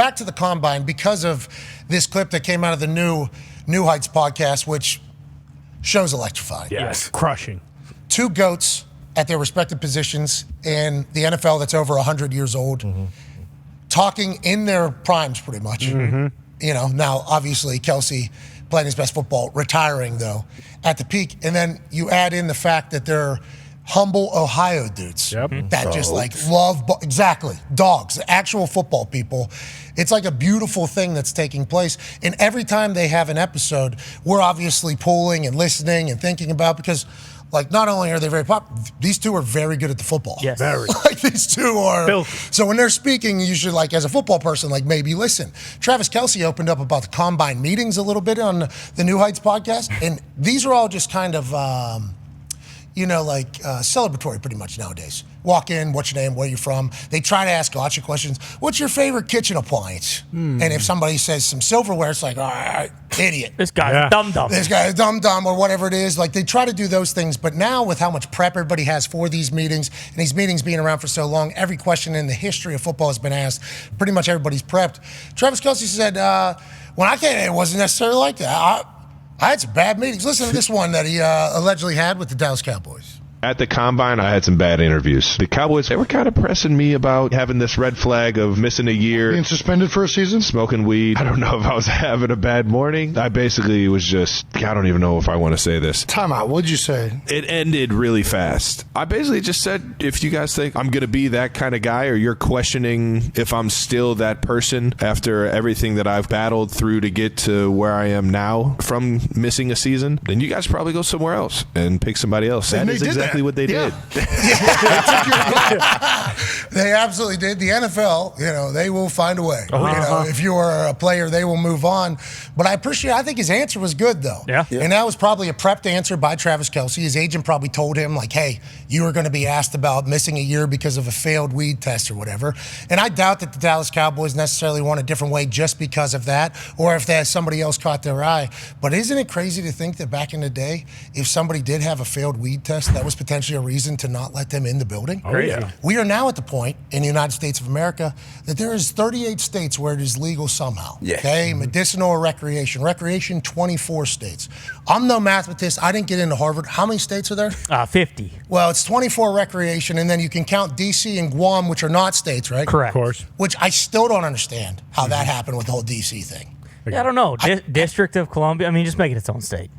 back to the Combine, because of this clip that came out of the New Heights podcast, which show's electrifying. Yes, crushing. Two GOATs at their respective positions in the NFL that's over 100 years old, talking in their primes pretty much. You know, now obviously Kelce playing his best football, retiring though, at the peak. And then you add in the fact that they're humble Ohio dudes that just like love, dogs, actual football people. It's like a beautiful thing that's taking place. And every time they have an episode, we're obviously pulling and listening and thinking about, because like, not only are they very popular, these two are very good at the football. Yes. Very. Like, these two are. Filthy. So when they're speaking, you should, like, as a football person, like, maybe listen. Travis Kelce opened up about the Combine meetings a little bit on the New Heights podcast. And these are all just kind of, celebratory pretty much nowadays. Walk in, what's your name, where you from? They try to ask lots of questions. What's your favorite kitchen appliance? And if somebody says some silverware, it's like, all right, idiot. This guy's dumb. This guy is dumb, or whatever it is. Like, they try to do those things. But now with how much prep everybody has for these meetings, and these meetings being around for so long, every question in the history of football has been asked. Pretty much everybody's prepped. Travis Kelce said, when I came in, it wasn't necessarily like that. I had some bad meetings. Listen to this one that he allegedly had with the Dallas Cowboys. At the Combine, I had some bad interviews. The Cowboys, they were kind of pressing me about having this red flag of missing a year. Being suspended for a season? Smoking weed. I don't know if I was having a bad morning. I basically was just, I don't even know if I want to say this. Time out. What'd you say? It ended really fast. I basically just said, if you guys think I'm going to be that kind of guy, or you're questioning if I'm still that person after everything that I've battled through to get to where I am now from missing a season, then you guys probably go somewhere else and pick somebody else. That is exactly what they did. They absolutely did. The NFL, they will find a way. If you are a player, they will move on. But I think his answer was good, though. Yeah. And that was probably a prepped answer by Travis Kelce. His agent probably told him, like, hey, you are going to be asked about missing a year because of a failed weed test or whatever. And I doubt that the Dallas Cowboys necessarily went a different way just because of that, or if somebody else caught their eye. But isn't it crazy to think that back in the day, if somebody did have a failed weed test, that was potentially a reason to not let them in the building? Oh, yeah. We are now at the point in the United States of America that there is 38 states where it is legal somehow. Yeah. Okay, medicinal or recreation. Recreation, 24 states. I'm no mathematist. I didn't get into Harvard. How many states are there? 50. Well, it's 24 recreation, and then you can count D.C. and Guam, which are not states, right? Correct. Of course. Which I still don't understand how that happened with the whole D.C. thing. Yeah, I don't know. District of Columbia. I mean, just make it its own state.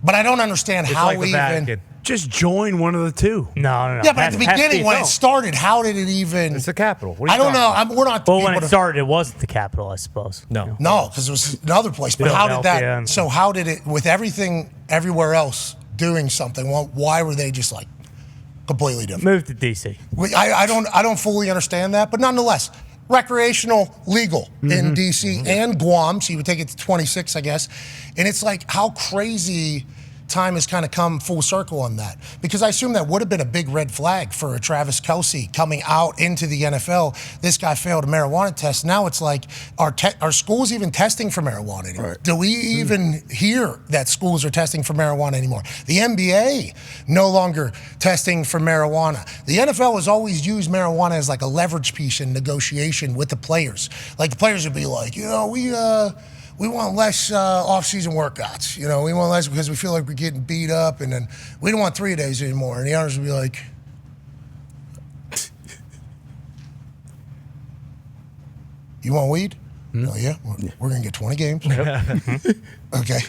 But I don't understand It's how like the we even. Vatican. Just join one of the two. No. Yeah, but at the beginning when it started, how did it even? It's the capital. I don't know. We're not. Well, when it started, it wasn't the capital, I suppose. No. No, because it was another place. But how did that? Philadelphia. So how did it? With everything everywhere else doing something, well, why were they just like completely different? Moved to D.C. I don't fully understand that, but nonetheless. Recreational, legal in D.C. and Guam, so you would take it to 26, I guess. And it's like how crazy time has kind of come full circle on that. Because I assume that would have been a big red flag for a Travis Kelce coming out into the NFL. This guy failed a marijuana test. Now it's like, are schools even testing for marijuana anymore? Right. Do we even hear that schools are testing for marijuana anymore? The NBA no longer testing for marijuana. The NFL has always used marijuana as like a leverage piece in negotiation with the players. Like the players would be like, we want less off-season workouts. We want less because we feel like we're getting beat up, and then we don't want 3 days anymore. And the owners would be like, you want weed? Oh, yeah. We're going to get 20 games. Okay.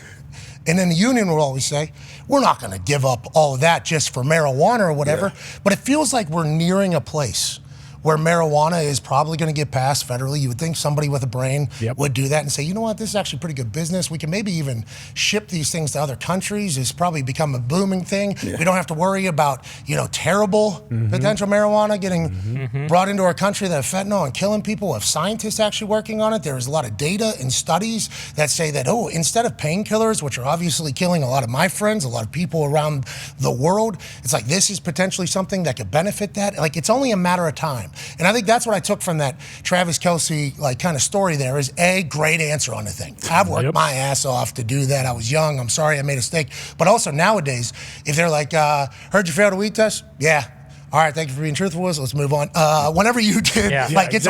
And then the union will always say, we're not going to give up all of that just for marijuana or whatever. Yeah. But it feels like we're nearing a place where marijuana is probably going to get passed federally. You would think somebody with a brain would do that and say, you know what, this is actually pretty good business. We can maybe even ship these things to other countries. It's probably become a booming thing. Yeah. We don't have to worry about, terrible potential marijuana getting brought into our country that have fentanyl and killing people. We have scientists actually working on it. There's a lot of data and studies that say that, instead of painkillers, which are obviously killing a lot of my friends, a lot of people around the world, it's like this is potentially something that could benefit that. Like, it's only a matter of time. And I think that's what I took from that Travis Kelce kind of story there is a great answer on the thing. I've worked my ass off to do that. I was young. I'm sorry I made a mistake. But also nowadays, if they're like, heard you failed a weed test? Yeah. All right, thank you for being truthful with us. Let's move on. Whenever you did, Yeah. it's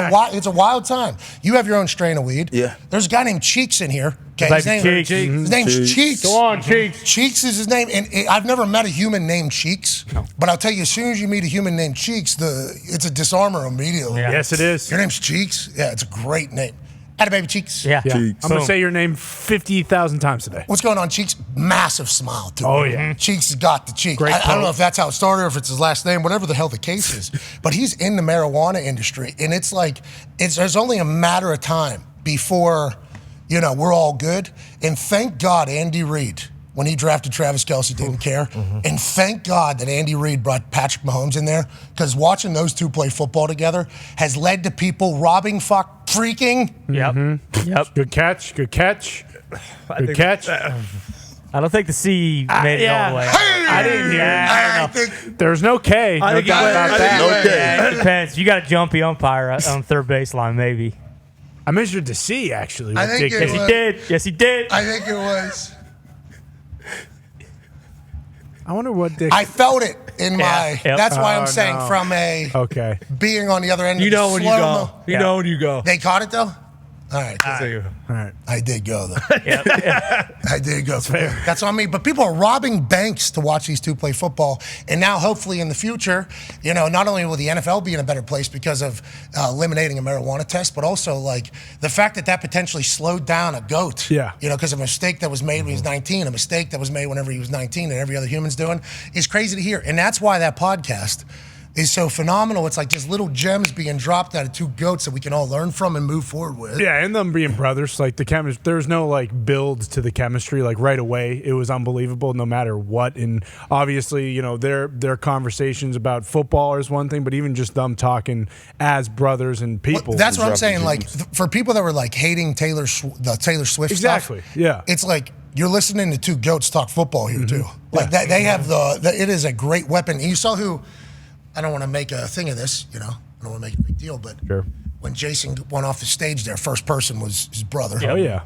a wild time. You have your own strain of weed. Yeah. There's a guy named Cheeks in here. Okay, Baby Cheeks. his name's Cheeks. Go on, Cheeks. Cheeks is his name, and I've never met a human named Cheeks. No. But I'll tell you, as soon as you meet a human named Cheeks, it's a disarmer immediately. Yeah. Yes, it is. Your name's Cheeks? Yeah, it's a great name. Atta baby Cheeks. Yeah. Yeah. Cheeks. I'm going Boom. to say your name 50,000 times today. What's going on, Cheeks? Massive smile, too. Oh, yeah. Cheeks has got the cheek. Great I don't know quote. if that's how it started or if it's his last name, whatever the hell the case is. But he's in the marijuana industry, and it's like there's only a matter of time before, we're all good. And thank God Andy Reid, when he drafted Travis Kelce, didn't care. And thank God that Andy Reid brought Patrick Mahomes in there, because watching those two play football together has led to people robbing, freaking. Yep. Yep. Good catch. Good catch. Good catch. I don't think the C made it all the way. I didn't hear I it. think There's no K. No think doubt it about went- that. No K. Yeah, it depends. You got a jumpy umpire on third baseline, maybe. I measured the C, actually. I with think Dick it Yes, he was- did. Yes, he did. I think it was. I wonder what Dick. I felt it in my. Yep. That's why I'm Oh, saying no. from a Okay. being on the other end. You of the know when you slow-mo. go. You know when you go. They caught it though. All right, All right. I did go though. Yep. I did go. That's on me. But people are robbing banks to watch these two play football. And now, hopefully, in the future, not only will the NFL be in a better place because of eliminating a marijuana test, but also like the fact that potentially slowed down a GOAT. Yeah. Because a mistake that was made when he was 19, a mistake that was made whenever he was 19, and every other human's doing is crazy to hear. And that's why that podcast is so phenomenal. It's like just little gems being dropped out of two GOATs that we can all learn from and move forward with. Yeah, and them being brothers, like the chemistry, there's no like builds to the chemistry. Like right away, it was unbelievable, no matter what. And obviously, their conversations about football is one thing, but even just them talking as brothers and people. Well, that's what I'm dropping saying. Like gems. for people that were like hating the Taylor Swift Exactly, stuff. yeah. It's like you're listening to two GOATs talk football here too. Like that, they have it is a great weapon. And you saw who. I don't want to make a thing of this, I don't want to make a big deal, but Sure. when Jason went off the stage there, first person was his brother. Oh, yeah.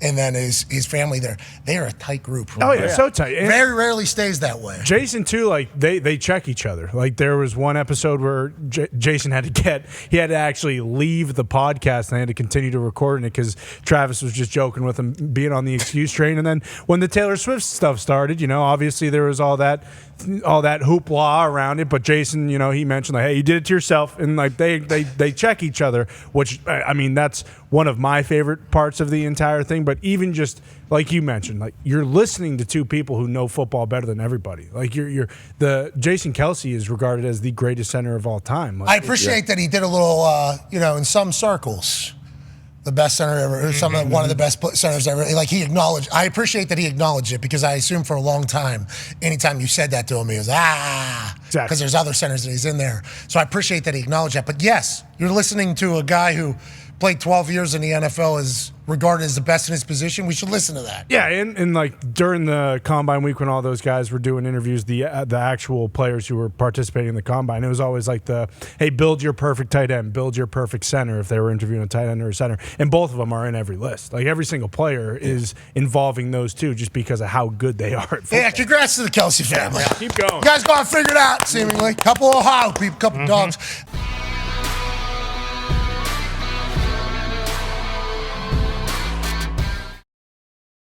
And then his family there. They are a tight group. Oh yeah, so tight. And Very rarely stays that way. Jason too, like they check each other. Like there was one episode where Jason had to actually leave the podcast and they had to continue to record it because Travis was just joking with him, being on the excuse train. And then when the Taylor Swift stuff started, obviously there was all that hoopla around it. But Jason, he mentioned like, hey, you did it to yourself, and like they check each other, which I mean that's one of my favorite parts of the entire thing. But even just like you mentioned, like you're listening to two people who know football better than everybody. Like the Jason Kelce is regarded as the greatest center of all time. Like, I appreciate that he did a little, in some circles, the best center ever, one of the best centers ever. Like he acknowledged. I appreciate that he acknowledged it because I assumed for a long time, anytime you said that to him, he was Exactly. because there's other centers that he's in there. So I appreciate that he acknowledged that. But yes, you're listening to a guy who played 12 years in the NFL, is regarded as the best in his position. We should listen to that. Yeah, and like during the combine week when all those guys were doing interviews, the actual players who were participating in the combine, it was always like hey, build your perfect tight end, build your perfect center if they were interviewing a tight end or a center. And both of them are in every list. Like every single player is involving those two just because of how good they are at football. Yeah, congrats to the Kelce family. Keep going. You guys got it figured out, seemingly. Couple Ohio people, couple dogs.